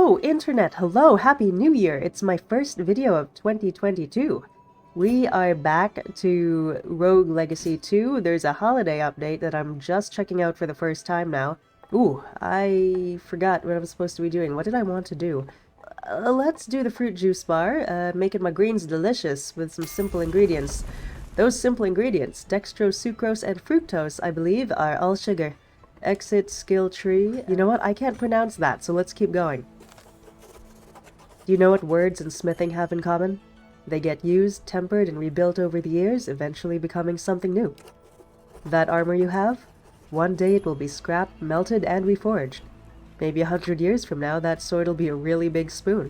Oh, Internet, hello, Happy New Year! It's my first video of 2022. We are back to Rogue Legacy 2. There's a holiday update that I'm just checking out for the first time now. Ooh, I forgot what I was supposed to be doing. What did I want to do? Let's do the fruit juice bar, making my greens delicious with some simple ingredients. Those simple ingredients, dextrose, sucrose, and fructose, I believe, are all sugar. Exit skill tree. You know what? I can't pronounce that, so let's keep going. Do you know what words and smithing have in common? They get used, tempered, and rebuilt over the years, eventually becoming something new. That armor you have? One day it will be scrapped, melted, and reforged. Maybe 100 years from now, that sword will be a really big spoon.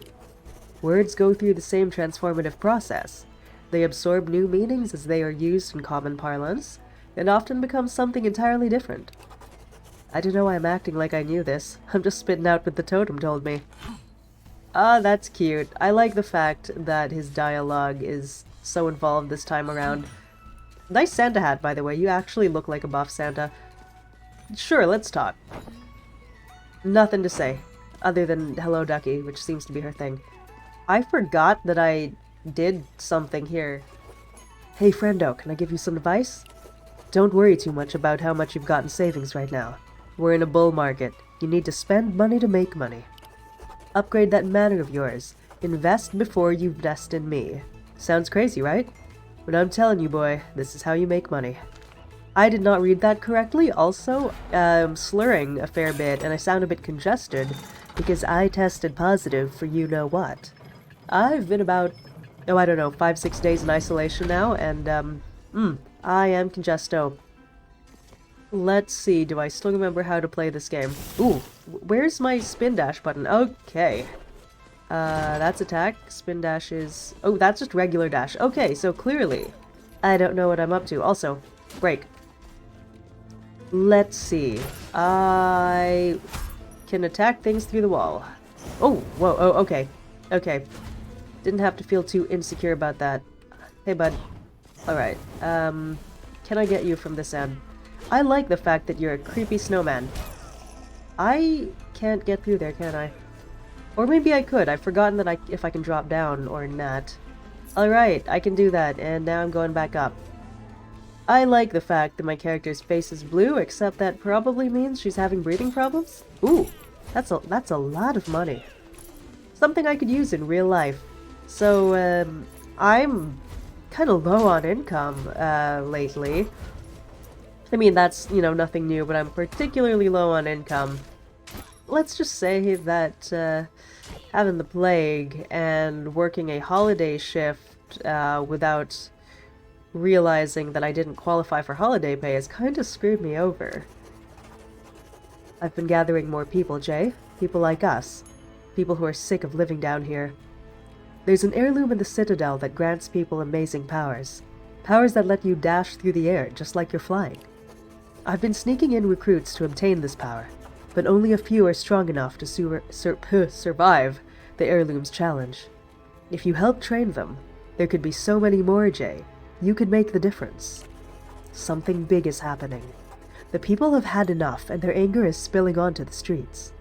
Words go through the same transformative process. They absorb new meanings as they are used in common parlance, and often become something entirely different. I don't know why I'm acting like I knew this. I'm just spitting out what the totem told me. Ah, that's cute. I like the fact that his dialogue is so involved this time around. Nice Santa hat, by the way. You actually look like a buff Santa. Sure, let's talk. Nothing to say, other than hello ducky, which seems to be her thing. I forgot that I did something here. Hey friendo, can I give you some advice? Don't worry too much about how much you've got in savings right now. We're in a bull market. You need to spend money to make money. Upgrade that manor of yours. Invest before you invest in me. Sounds crazy, right? But I'm telling you, boy, this is how you make money. I did not read that correctly. Also, slurring a fair bit, and I sound a bit congested because I tested positive for you-know-what. I've been about, oh, I don't know, 5-6 days in isolation now, and, I am congesto. Let's see, do I still remember how to play this game? Ooh, where's my spin dash button? Okay. That's attack. Spin dash is... Oh, that's just regular dash. Okay, so clearly, I don't know what I'm up to. Also, break. Let's see. I can attack things through the wall. Oh, whoa, oh, okay. Okay. Didn't have to feel too insecure about that. Hey, bud. Alright, can I get you from this end? I like the fact that you're a creepy snowman. I can't get through there, can I? Or maybe I could. I've forgotten that if I can drop down or not. Alright, I can do that, and now I'm going back up. I like the fact that my character's face is blue, except that probably means she's having breathing problems. Ooh, that's a lot of money. Something I could use in real life. So, I'm kind of low on income, lately. I mean, that's, you know, nothing new, but I'm particularly low on income. Let's just say that, having the plague and working a holiday shift, without realizing that I didn't qualify for holiday pay has kind of screwed me over. I've been gathering more people, Jay. People like us. People who are sick of living down here. There's an heirloom in the Citadel that grants people amazing powers. Powers that let you dash through the air, just like you're flying. I've been sneaking in recruits to obtain this power, but only a few are strong enough to survive the heirloom's challenge. If you help train them, there could be so many more, Jay. You could make the difference. Something big is happening. The people have had enough, and their anger is spilling onto the streets.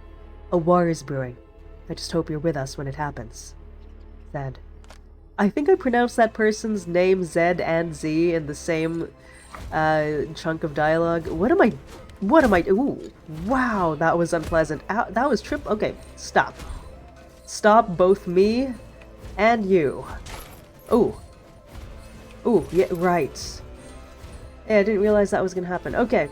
A war is brewing. I just hope you're with us when it happens. Zed. I think I pronounced that person's name Zed and Z in the same chunk of dialogue. What am I, ooh, wow, that was unpleasant. Ow, that was okay, stop. Stop both me and you. Ooh. Ooh, yeah, right. Yeah, I didn't realize that was gonna happen. Okay.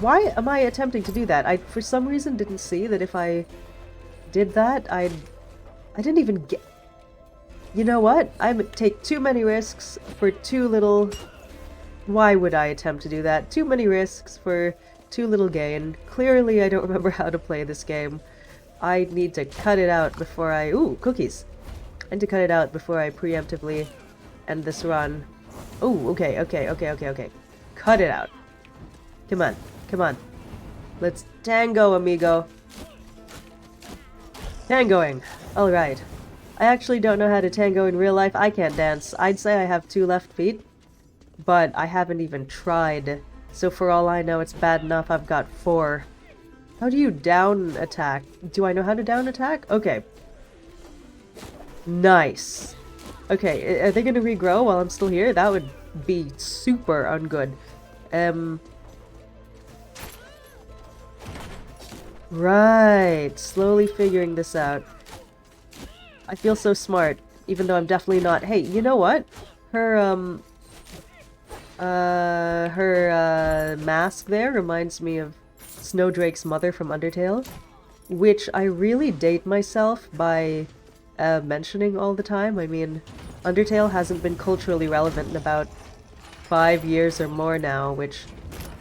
Why am I attempting to do that? I, for some reason, didn't see that if I did that, I didn't even get... You know what? I take too many risks for too little... Why would I attempt to do that? Too many risks for too little gain. Clearly, I don't remember how to play this game. I need to cut it out before I... Ooh, cookies! I need to cut it out before I preemptively end this run. Oh, okay. Cut it out. Come on, come on. Let's tango, amigo. Tangoing. Alright. I actually don't know how to tango in real life. I can't dance. I'd say I have 2 left feet, but I haven't even tried. So for all I know, it's bad enough I've got 4. How do you down attack? Do I know how to down attack? Okay. Nice. Okay, are they gonna regrow while I'm still here? That would be super ungood. Right. Slowly figuring this out. I feel so smart, even though I'm definitely not. Hey, you know what? Her mask there reminds me of Snowdrake's mother from Undertale, which I really date myself by mentioning all the time. I mean, Undertale hasn't been culturally relevant in about 5 years or more now, which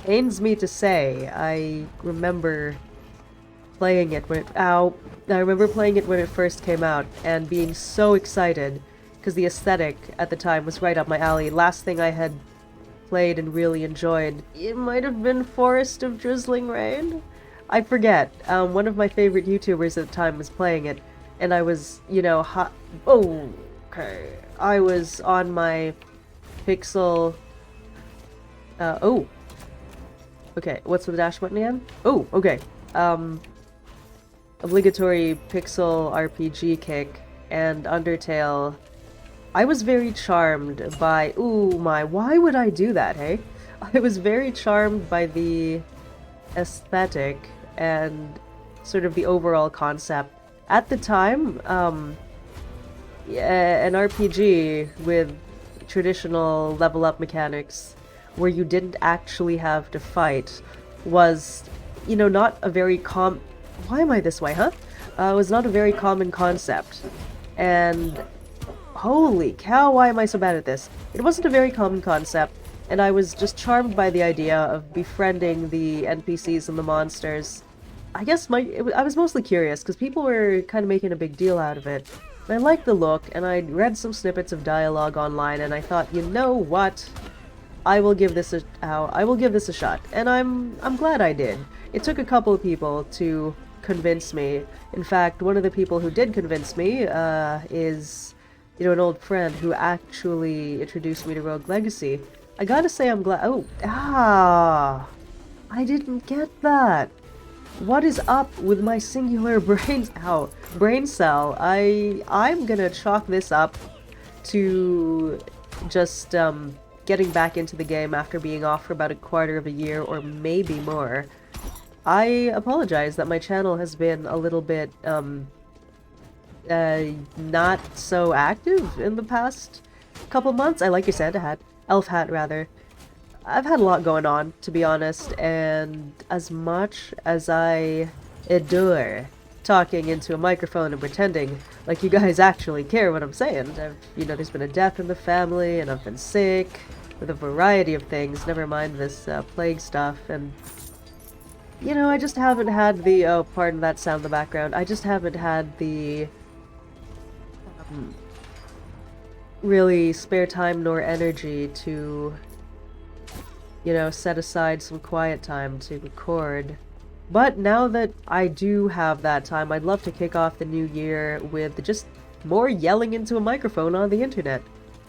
pains me to say. I remember playing it when it... Ow! I remember playing it when it first came out and being so excited because the aesthetic at the time was right up my alley. Last thing I had played and really enjoyed, it might have been Forest of Drizzling Rain? I forget. One of my favorite YouTubers at the time was playing it, and I was, you know, oh, okay. I was on my Pixel... oh. Okay, what's the dash button again? Oh, okay. Obligatory Pixel RPG kick and Undertale. I was very charmed by... Ooh, my... Why would I do that, hey? I was very charmed by the aesthetic and sort of the overall concept. At the time, yeah, an RPG with traditional level-up mechanics where you didn't actually have to fight was, you know, not a very Why am I this way, huh? Was not a very common concept. And holy cow, why am I so bad at this? It wasn't a very common concept, and I was just charmed by the idea of befriending the NPCs and the monsters. I guess I was mostly curious, because people were kind of making a big deal out of it. And I liked the look, and I read some snippets of dialogue online, and I thought, you know what? I will give this a shot, and I'm glad I did. It took a couple of people to convince me. In fact, one of the people who did convince me is, you know, an old friend who actually introduced me to Rogue Legacy. I gotta say I'm glad. Oh, I didn't get that. What is up with my singular brain cell? I'm gonna chalk this up to just getting back into the game after being off for about a quarter of a year or maybe more. I apologize that my channel has been a little bit not so active in the past couple months. I like your Santa hat. Elf hat, rather. I've had a lot going on, to be honest, and as much as I adore talking into a microphone and pretending like you guys actually care what I'm saying, you know, there's been a death in the family, and I've been sick with a variety of things, never mind this plague stuff, and you know, I just haven't had the, oh, pardon that sound in the background, I just haven't had the really spare time nor energy to, you know, set aside some quiet time to record. But now that I do have that time, I'd love to kick off the new year with just more yelling into a microphone on the internet.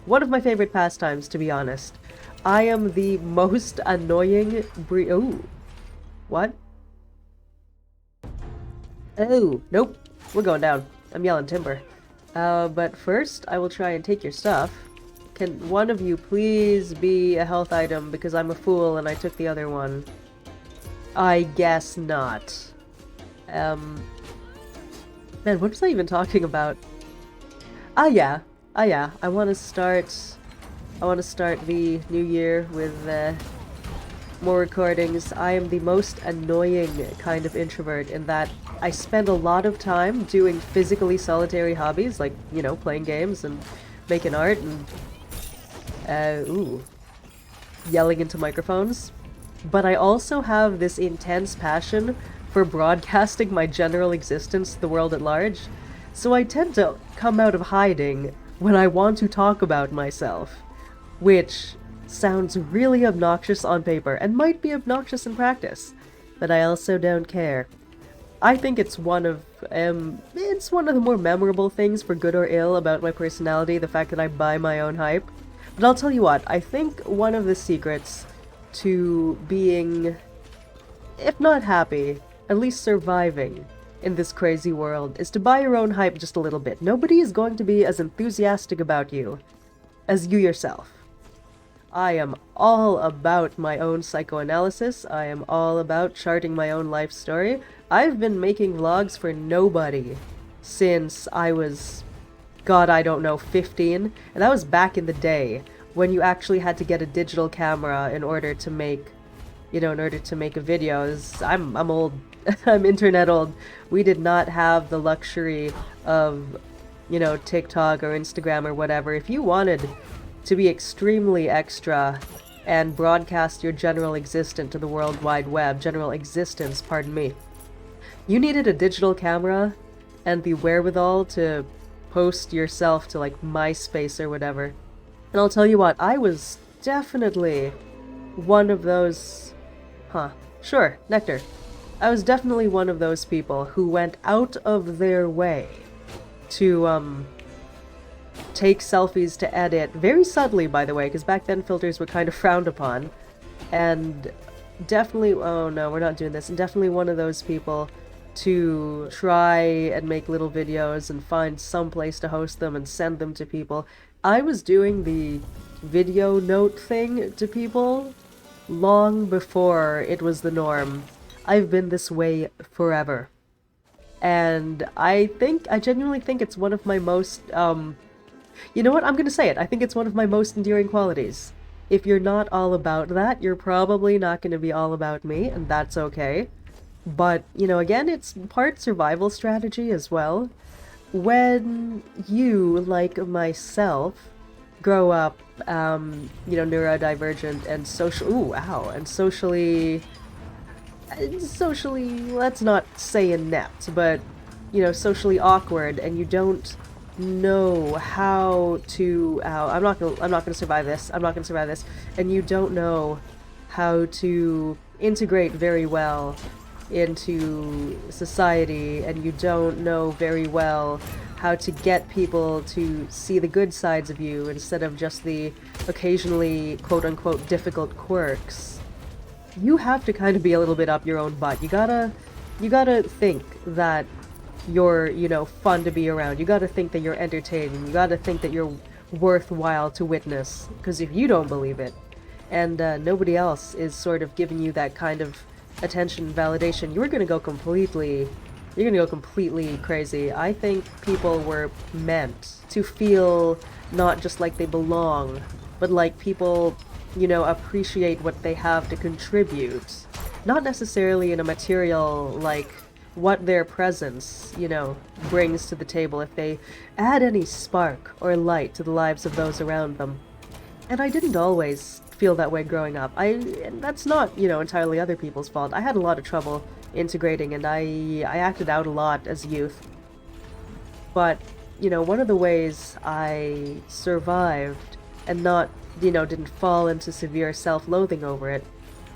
One of my favorite pastimes, to be honest. I am the most annoying ooh. What? Oh, nope. We're going down. I'm yelling timber. But first, I will try and take your stuff. Can one of you please be a health item, because I'm a fool and I took the other one? I guess not. Man, what was I even talking about? Ah yeah. I want to start the new year with more recordings. I am the most annoying kind of introvert in that I spend a lot of time doing physically solitary hobbies, like, you know, playing games and making art and yelling into microphones. But I also have this intense passion for broadcasting my general existence to the world at large, so I tend to come out of hiding when I want to talk about myself, which sounds really obnoxious on paper and might be obnoxious in practice, but I also don't care. I think it's one of the more memorable things, for good or ill, about my personality, the fact that I buy my own hype. But I'll tell you what, I think one of the secrets to being, if not happy, at least surviving in this crazy world, is to buy your own hype just a little bit. Nobody is going to be as enthusiastic about you as you yourself. I am all about my own psychoanalysis. I am all about charting my own life story. I've been making vlogs for nobody since I was, God, I don't know, 15. And that was back in the day when you actually had to get a digital camera in order to make, in order to make a video. I'm old. I'm internet old. We did not have the luxury of, TikTok or Instagram or whatever. If you wanted to be extremely extra and broadcast your general existence to the World Wide Web, pardon me, you needed a digital camera and the wherewithal to post yourself to like MySpace or whatever. And I'll tell you what, I was definitely one of those, sure, Nectar. I was definitely one of those people who went out of their way to, take selfies to edit, very subtly by the way, because back then filters were kind of frowned upon, and definitely, oh no, we're not doing this, and definitely one of those people to try and make little videos and find some place to host them and send them to people. I was doing the video note thing to people long before it was the norm. I've been this way forever. And I genuinely think it's one of my most, you know what? I'm gonna say it. I think it's one of my most endearing qualities. If you're not all about that, you're probably not gonna be all about me, and that's okay. But, again, it's part survival strategy as well. When you, like myself, grow up, neurodivergent and socially, let's not say inept, but, socially awkward, and you don't know how to, I'm not gonna survive this, and you don't know how to integrate very well into society, and you don't know very well how to get people to see the good sides of you instead of just the occasionally quote-unquote difficult quirks. You have to kind of be a little bit up your own butt. You gotta think that you're, fun to be around. You gotta think that you're entertaining. You gotta think that you're worthwhile to witness. Because if you don't believe it, and nobody else is sort of giving you that kind of attention and validation, you're gonna go completely crazy. I think people were meant to feel not just like they belong, but like people, appreciate what they have to contribute. Not necessarily in a material, like, what their presence, brings to the table, if they add any spark or light to the lives of those around them. And I didn't always feel that way growing up. And that's not, entirely other people's fault. I had a lot of trouble integrating, and I acted out a lot as youth. But, one of the ways I survived and not, didn't fall into severe self-loathing over it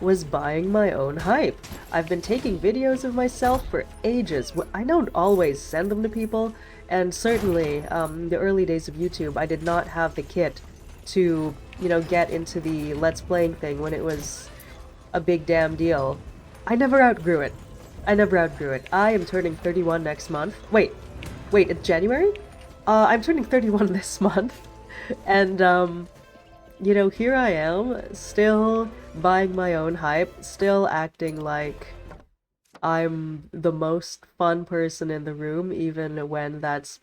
was buying my own hype. I've been taking videos of myself for ages. I don't always send them to people, and certainly, the early days of YouTube, I did not have the kit to, get into the Let's Playing thing when it was a big damn deal. I never outgrew it. I am turning 31 next month. Wait, it's January? I'm turning 31 this month, and, here I am, still buying my own hype, still acting like I'm the most fun person in the room, even when that's,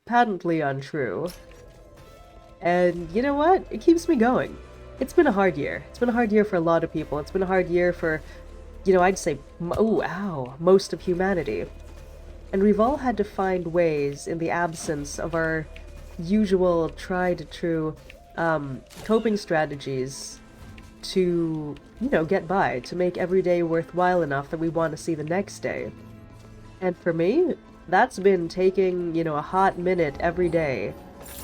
patently untrue. And you know what? It keeps me going. It's been a hard year. It's been a hard year for a lot of people. It's been a hard year for, I'd say, most of humanity. And we've all had to find ways, in the absence of our usual tried-true coping strategies, to, get by, to make every day worthwhile enough that we want to see the next day. And for me, that's been taking, a hot minute every day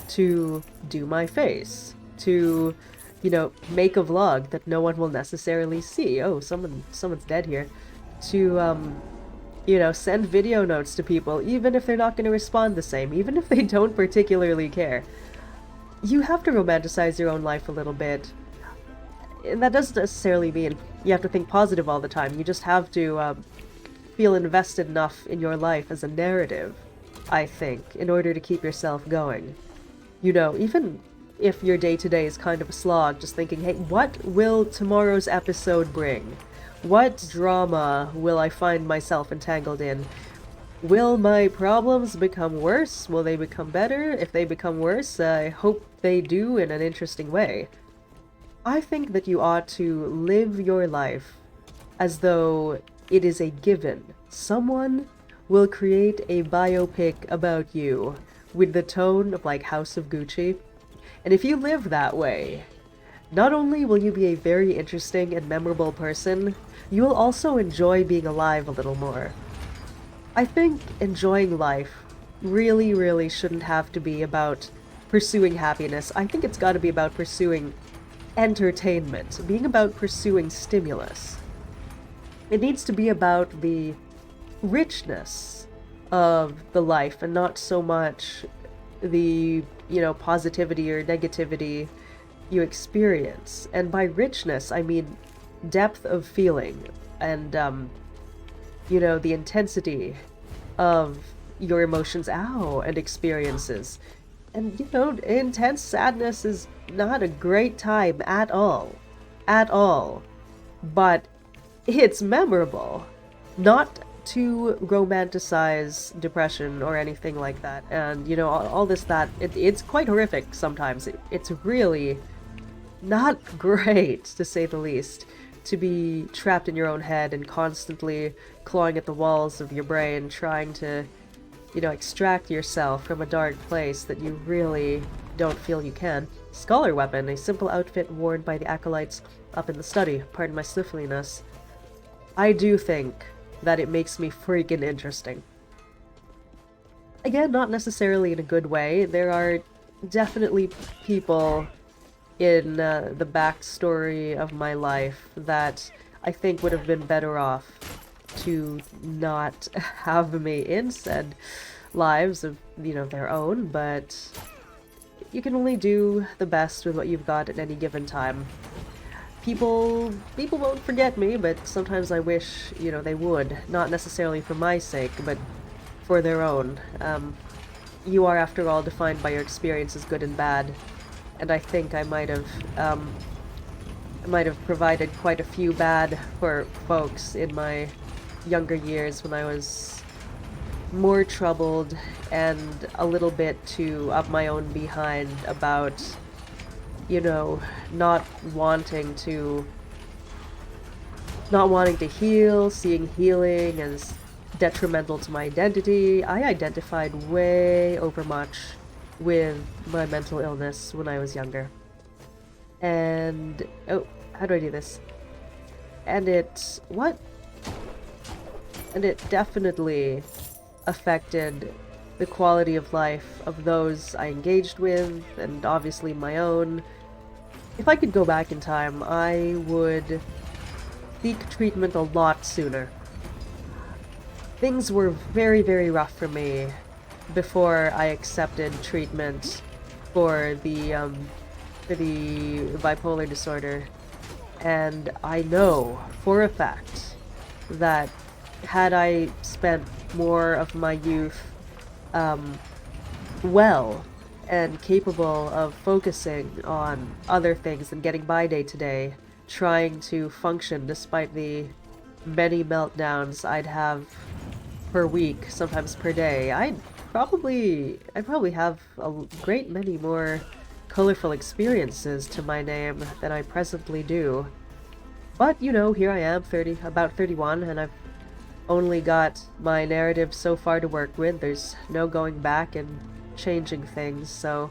to do my face, to, make a vlog that no one will necessarily see. Oh, someone's dead here. To, send video notes to people, even if they're not going to respond the same, even if they don't particularly care. You have to romanticize your own life a little bit. And that doesn't necessarily mean you have to think positive all the time. You just have to, feel invested enough in your life as a narrative, I think, in order to keep yourself going. You know, even if your day-to-day is kind of a slog, just thinking, hey, what will tomorrow's episode bring? What drama will I find myself entangled in? Will my problems become worse? Will they become better? If they become worse, I hope they do in an interesting way. I think that you ought to live your life as though it is a given. Someone will create a biopic about you with the tone of like House of Gucci. And if you live that way, not only will you be a very interesting and memorable person, you will also enjoy being alive a little more. I think enjoying life really, really shouldn't have to be about pursuing happiness. I think it's got to be about pursuing entertainment, being about pursuing stimulus. It needs to be about the richness of the life and not so much the, positivity or negativity you experience. And by richness, I mean depth of feeling and, the intensity of your emotions, and experiences. And, intense sadness is not a great time at all. At all. But it's memorable. Not to romanticize depression or anything like that. And, all this, it's quite horrific sometimes. It's really not great, to say the least, to be trapped in your own head and constantly clawing at the walls of your brain, trying to, extract yourself from a dark place that you really don't feel you can. Scholar weapon, a simple outfit worn by the acolytes up in the study. Pardon my sniffliness. I do think that it makes me freaking interesting. Again, not necessarily in a good way. There are definitely people in the backstory of my life that I think would have been better off to not have me in said lives of, their own, but you can only do the best with what you've got at any given time. People won't forget me, but sometimes I wish, they would. Not necessarily for my sake, but for their own. You are, after all, defined by your experiences, good and bad. And I think I might have provided quite a few bad for folks in my younger years when I was more troubled and a little bit too up my own behind about, not wanting to heal, seeing healing as detrimental to my identity. I identified way overmuch with my mental illness when I was younger. And, oh, how do I do this? And it definitely affected the quality of life of those I engaged with, and obviously my own. If I could go back in time, I would seek treatment a lot sooner. Things were very, very rough for me before I accepted treatment for the bipolar disorder. And I know for a fact that had I spent more of my youth well and capable of focusing on other things than getting by day to day, trying to function despite the many meltdowns I'd have per week, sometimes per day, I'd probably have a great many more colorful experiences to my name than I presently do. But, here I am, about 31, and I've only got my narrative so far to work with. There's no going back and changing things, so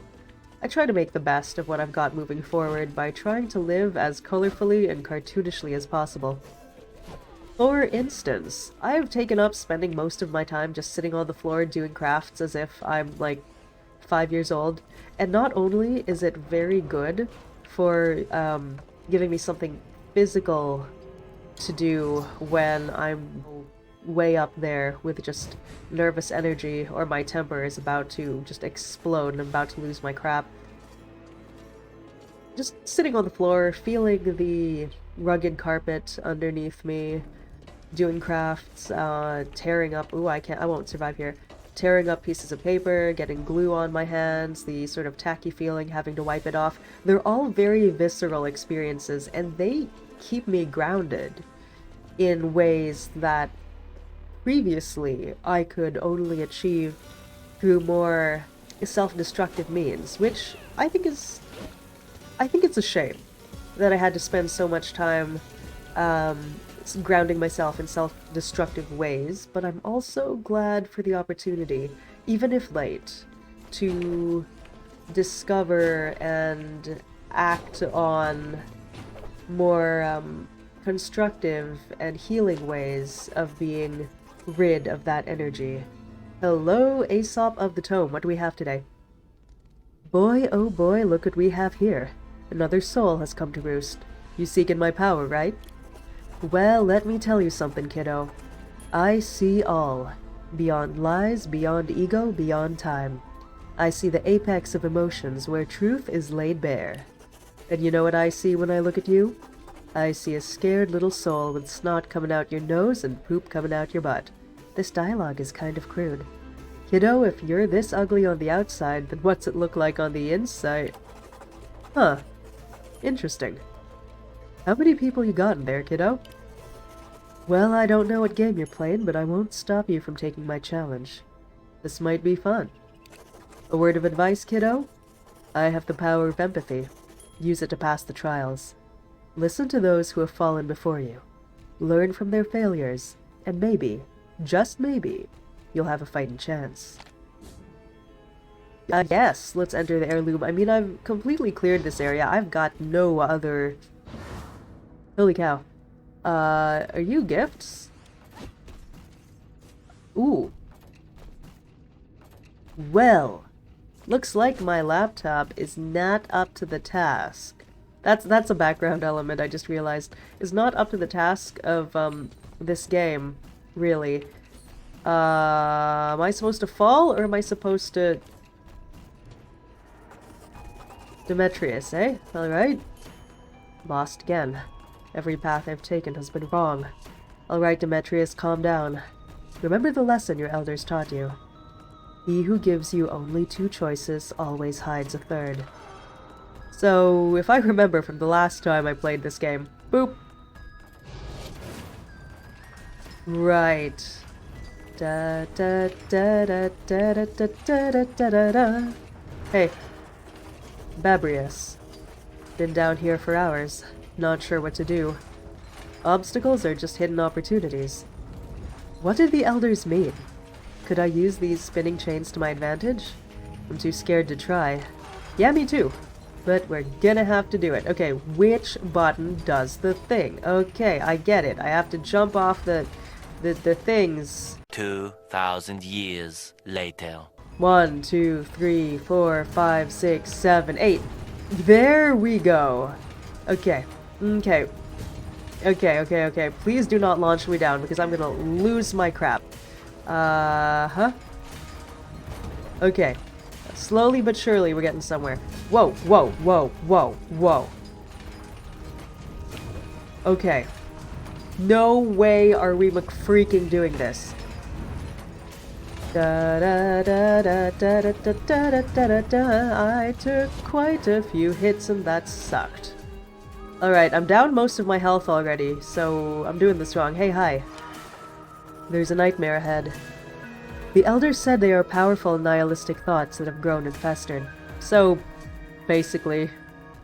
I try to make the best of what I've got moving forward by trying to live as colorfully and cartoonishly as possible. For instance, I've taken up spending most of my time just sitting on the floor doing crafts as if I'm, 5 years old, and not only is it very good for giving me something physical to do when I'm way up there with just nervous energy or my temper is about to just explode and I'm about to lose my crap. Just sitting on the floor, feeling the rugged carpet underneath me, doing crafts, tearing up, ooh, I won't survive here. Tearing up pieces of paper, getting glue on my hands, the sort of tacky feeling, having to wipe it off. They're all very visceral experiences, and they keep me grounded in ways that previously I could only achieve through more self-destructive means, which I think it's a shame that I had to spend so much time grounding myself in self-destructive ways, but I'm also glad for the opportunity, even if late, to discover and act on more constructive and healing ways of being rid of that energy. Hello, Aesop of the Tome. What do we have today? Boy, oh boy, look what we have here. Another soul has come to roost. You seeking my power, right? Well, let me tell you something, kiddo. I see all. Beyond lies, beyond ego, beyond time. I see the apex of emotions where truth is laid bare. And you know what I see when I look at you? I see a scared little soul with snot coming out your nose and poop coming out your butt. This dialogue is kind of crude. Kiddo, if you're this ugly on the outside, then what's it look like on the inside? Huh. Interesting. How many people you got in there, kiddo? Well, I don't know what game you're playing, but I won't stop you from taking my challenge. This might be fun. A word of advice, kiddo? I have the power of empathy. Use it to pass the trials. Listen to those who have fallen before you. Learn from their failures, and maybe, just maybe, you'll have a fighting chance. Yes, let's enter the heirloom. I mean, I've completely cleared this area. I've got no other... Holy cow. Are you gifts? Ooh. Well, looks like my laptop is not up to the task. That's a background element I just realized. Is not up to the task of, this game, really. Am I supposed to fall, or am I supposed to... Demetrius, eh? Alright. Lost again. Every path I've taken has been wrong. Alright, Demetrius, calm down. Remember the lesson your elders taught you. He who gives you only two choices always hides a third. So, if I remember from the last time I played this game, boop. Right. Da da da da da da da da da da da. Hey. Babrius. Been down here for hours. Not sure what to do. Obstacles are just hidden opportunities. What did the elders mean? Could I use these spinning chains to my advantage? I'm too scared to try. Yeah, me too. But we're gonna have to do it. Okay, which button does the thing? Okay, I get it. I have to jump off the things. 2,000 years later. 1, 2, 3, 4, 5, 6, 7, 8. There we go. Okay. Okay. Okay. Please do not launch me down because I'm gonna lose my crap. Okay. Slowly but surely we're getting somewhere. Whoa. Okay. No way are we McFreaking doing this. Da da da da da da da da da da da. I took quite a few hits and that sucked. Alright, I'm down most of my health already, so I'm doing this wrong. Hey, hi. There's a nightmare ahead. The elders said they are powerful nihilistic thoughts that have grown and festered. So, basically,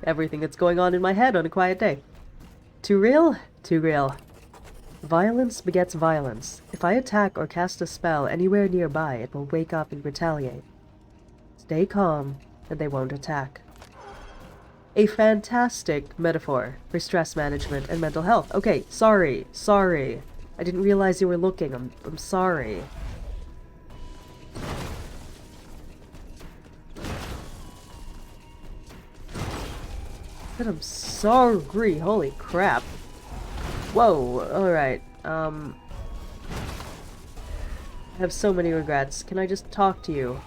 everything that's going on in my head on a quiet day. Too real? Too real. Violence begets violence. If I attack or cast a spell anywhere nearby, it will wake up and retaliate. Stay calm, and they won't attack. A fantastic metaphor for stress management and mental health. Okay, sorry. I didn't realize you were looking. I'm sorry. But I'm sorry. Holy crap. Whoa, alright. I have so many regrets. Can I just talk to you?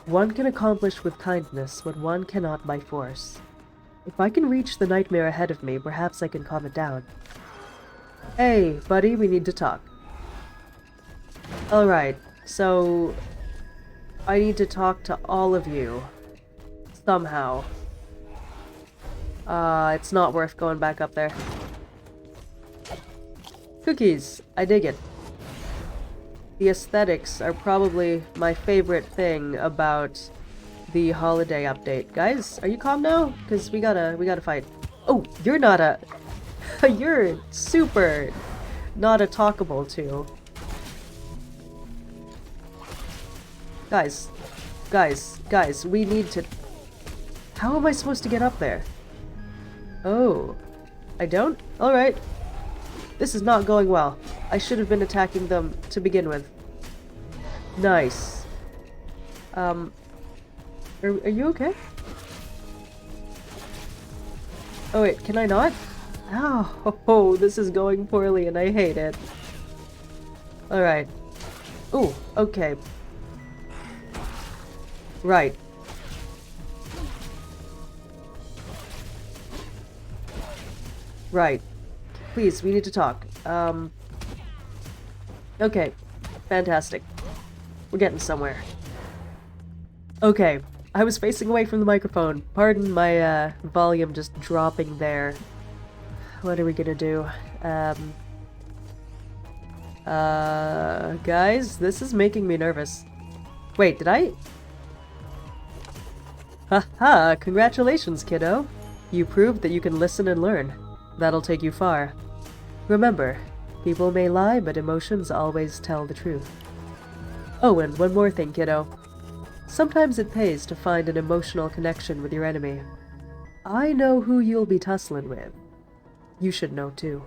One can accomplish with kindness what one cannot by force. If I can reach the nightmare ahead of me, perhaps I can calm it down. Hey, buddy, we need to talk. Alright, so I need to talk to all of you. Somehow. It's not worth going back up there. Cookies, I dig it. The aesthetics are probably my favorite thing about the holiday update. Guys, are you calm now? Because we gotta fight. Oh, you're not a... you're super not a talkable too. Guys, we need to... How am I supposed to get up there? Oh, I don't? Alright. This is not going well. I should have been attacking them to begin with. Nice. Are you okay? Oh wait, can I not? Oh, this is going poorly and I hate it. Alright. Ooh, okay. Right. Right. Please, we need to talk. Okay. Fantastic. We're getting somewhere. Okay. I was facing away from the microphone. Pardon my, volume just dropping there. What are we gonna do? Guys, this is making me nervous. Wait, did I? Haha, congratulations, kiddo. You proved that you can listen and learn. That'll take you far. Remember, people may lie, but emotions always tell the truth. Oh, and one more thing, kiddo. Sometimes it pays to find an emotional connection with your enemy. I know who you'll be tussling with. You should know, too.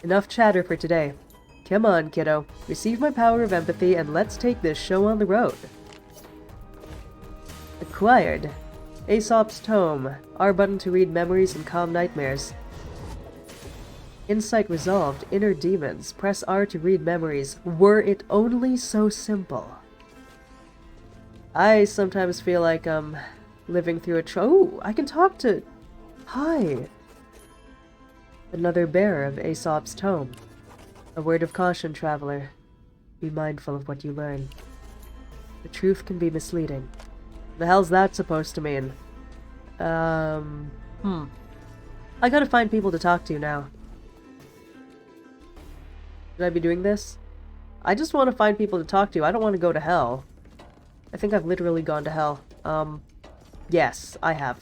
Enough chatter for today. Come on, kiddo. Receive my power of empathy and let's take this show on the road. Acquired. Aesop's Tome. R button to read memories and calm nightmares. Insight resolved. Inner demons. Press R to read memories. Were it only so simple. I sometimes feel like I'm living through a oh, I can talk to... Hi. Another bearer of Aesop's Tome. A word of caution, traveler. Be mindful of what you learn. The truth can be misleading. The hell's that supposed to mean? I gotta find people to talk to now. Should I be doing this? I just want to find people to talk to. I don't want to go to hell. I think I've literally gone to hell. Yes, I have.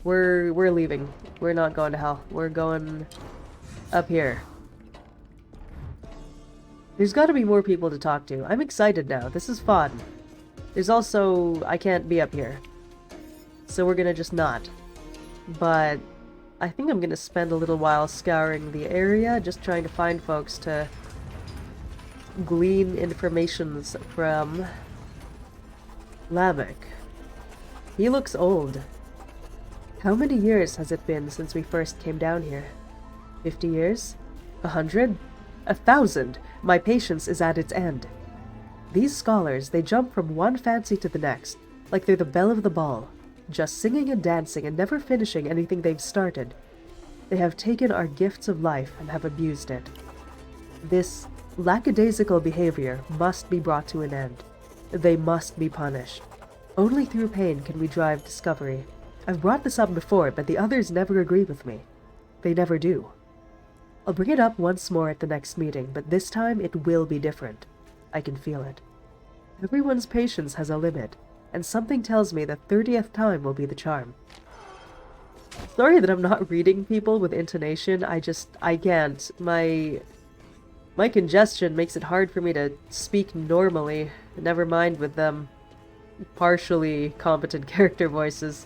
We're leaving. We're not going to hell. We're going up here. There's got to be more people to talk to. I'm excited now. This is fun. There's also... I can't be up here. So we're gonna just not. But I think I'm gonna spend a little while scouring the area, just trying to find folks to glean informations from. Lamech. He looks old. How many years has it been since we first came down here? 50 years? 100? 1,000! My patience is at its end. These scholars, they jump from one fancy to the next, like they're the belle of the ball, just singing and dancing and never finishing anything they've started. They have taken our gifts of life and have abused it. This lackadaisical behavior must be brought to an end. They must be punished. Only through pain can we drive discovery. I've brought this up before, but the others never agree with me. They never do. I'll bring it up once more at the next meeting, but this time it will be different. I can feel it. Everyone's patience has a limit, and something tells me the 30th time will be the charm. Sorry that I'm not reading people with intonation, I can't. My congestion makes it hard for me to speak normally, never mind with them partially competent character voices.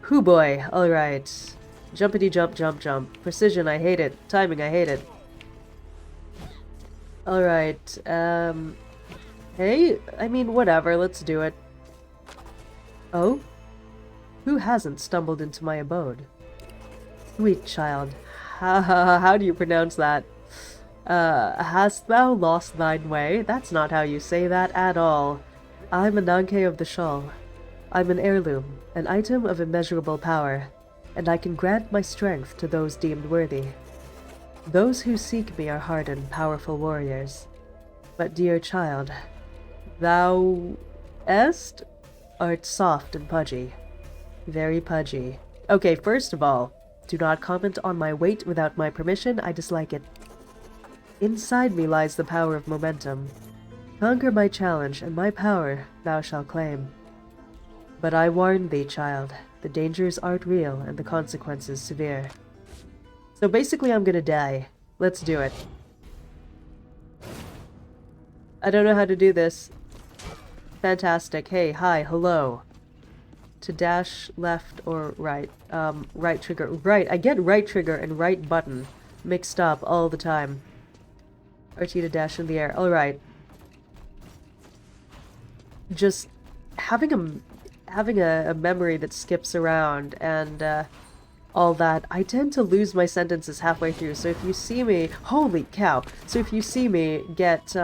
Hoo boy, alright. Jumpity jump jump jump. Precision, I hate it. Timing, I hate it. Alright, hey? I mean, whatever, let's do it. Oh? Who hasn't stumbled into my abode? Sweet child. How do you pronounce that? Hast thou lost thine way? That's not how you say that at all. I'm a Nanke of the Shawl. I'm an heirloom, an item of immeasurable power, and I can grant my strength to those deemed worthy. Those who seek me are hardened, powerful warriors. But dear child, thou art soft and pudgy. Very pudgy. Okay, first of all, do not comment on my weight without my permission. I dislike it. Inside me lies the power of momentum. Conquer my challenge, and my power thou shalt claim. But I warn thee, child, the dangers aren't real and the consequences severe. So basically I'm gonna die. Let's do it. I don't know how to do this. Fantastic. Hey, hi, hello. To dash left or right. Right trigger. Right, I get right trigger and right button mixed up all the time. RT to dash in the air. Alright. Just having a memory that skips around and all that, I tend to lose my sentences halfway through. So if you see me, holy cow! So if you see me get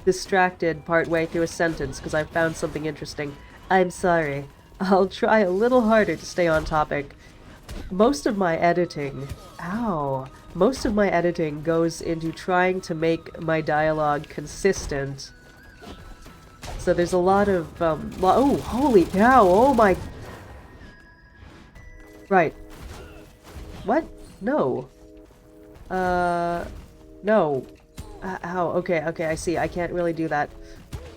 distracted partway through a sentence because I found something interesting, I'm sorry. I'll try a little harder to stay on topic. Most of my editing goes into trying to make my dialogue consistent. So there's a lot of, oh, holy cow, oh my... Right. What? No. No. How? Okay, I see. I can't really do that.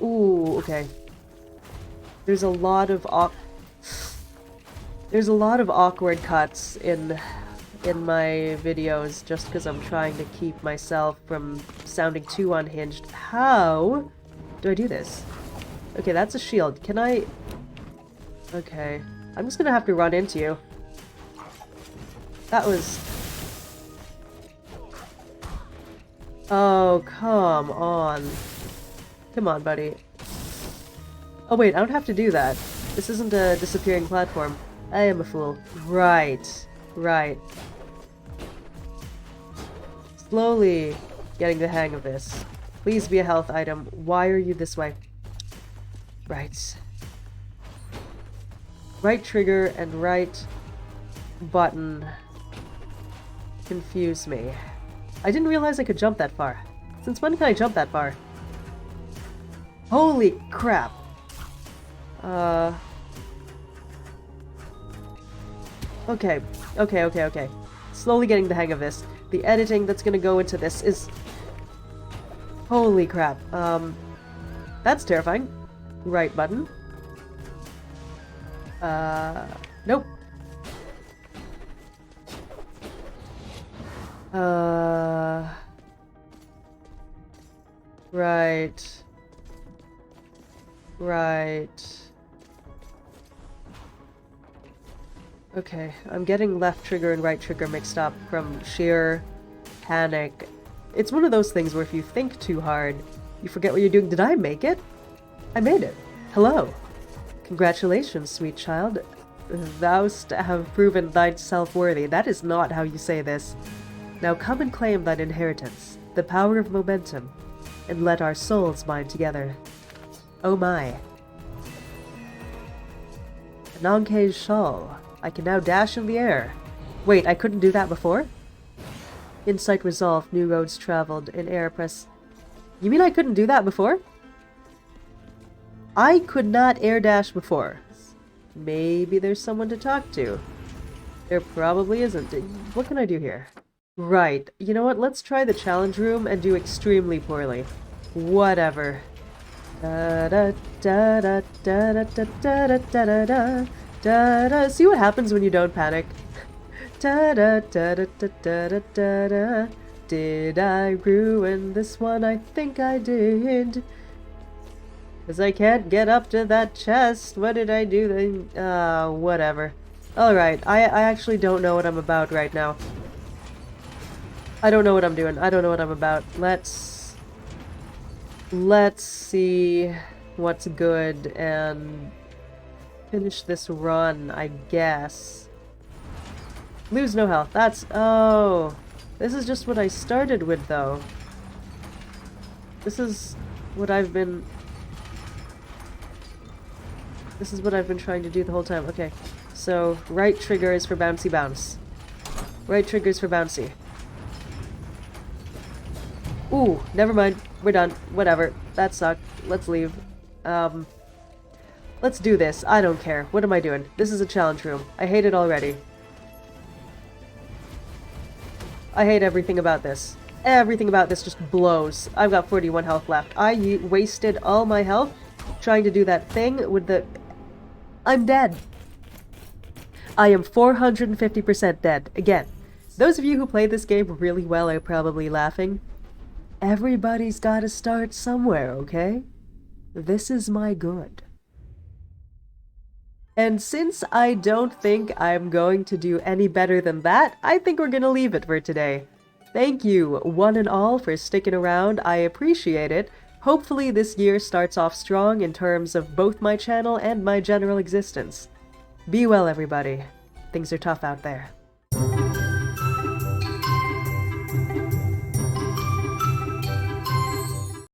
Ooh, okay. There's a lot of awkward cuts in my videos just because I'm trying to keep myself from sounding too unhinged. How do I do this? Okay, that's a shield. Can I... Okay. I'm just gonna have to run into you. That was... Oh, come on. Come on, buddy. Oh wait, I don't have to do that. This isn't a disappearing platform. I am a fool. Right. Right. Slowly getting the hang of this. Please be a health item. Why are you this way? Right. Right trigger and right button confuse me. I didn't realize I could jump that far. Since when can I jump that far? Holy crap! Okay. Slowly getting the hang of this. The editing that's gonna go into this is... Holy crap. That's terrifying. Right button. Nope. Right. Right. Okay, I'm getting left trigger and right trigger mixed up from sheer panic. It's one of those things where if you think too hard, you forget what you're doing. Did I make it? I made it. Hello. Congratulations, sweet child. Thou'st have proven thyself worthy. That is not how you say this. Now come and claim thine inheritance, the power of momentum, and let our souls bind together. Oh my. Nankei's shawl. I can now dash in the air. Wait, I couldn't do that before? Insight resolved, new roads traveled, in air press... You mean I couldn't do that before? I could not air dash before. Maybe there's someone to talk to. There probably isn't. What can I do here? Right. You know what? Let's try the challenge room and do extremely poorly. Whatever. Da da da da da da da da da da da da. See what happens when you don't panic. Da da da da da da da da da. Did I ruin this one? I think I did. Because I can't get up to that chest. What did I do then? Whatever. Alright, I actually don't know what I'm about right now. I don't know what I'm doing. I don't know what I'm about. Let's see what's good and finish this run, I guess. Lose no health. That's... Oh. This is just what I started with, though. This is what I've been... This is what I've been trying to do the whole time. Okay. So, right trigger is for bouncy bounce. Right trigger's for bouncy. Ooh, never mind. We're done. Whatever. That sucked. Let's leave. Let's do this. I don't care. What am I doing? This is a challenge room. I hate it already. I hate everything about this. Everything about this just blows. I've got 41 health left. I wasted all my health trying to do that thing with the... I'm dead. I am 450% dead. Again, those of you who play this game really well are probably laughing. Everybody's gotta start somewhere, okay? This is my good. And since I don't think I'm going to do any better than that, I think we're gonna leave it for today. Thank you, one and all, for sticking around. I appreciate it. Hopefully this year starts off strong in terms of both my channel and my general existence. Be well, everybody. Things are tough out there.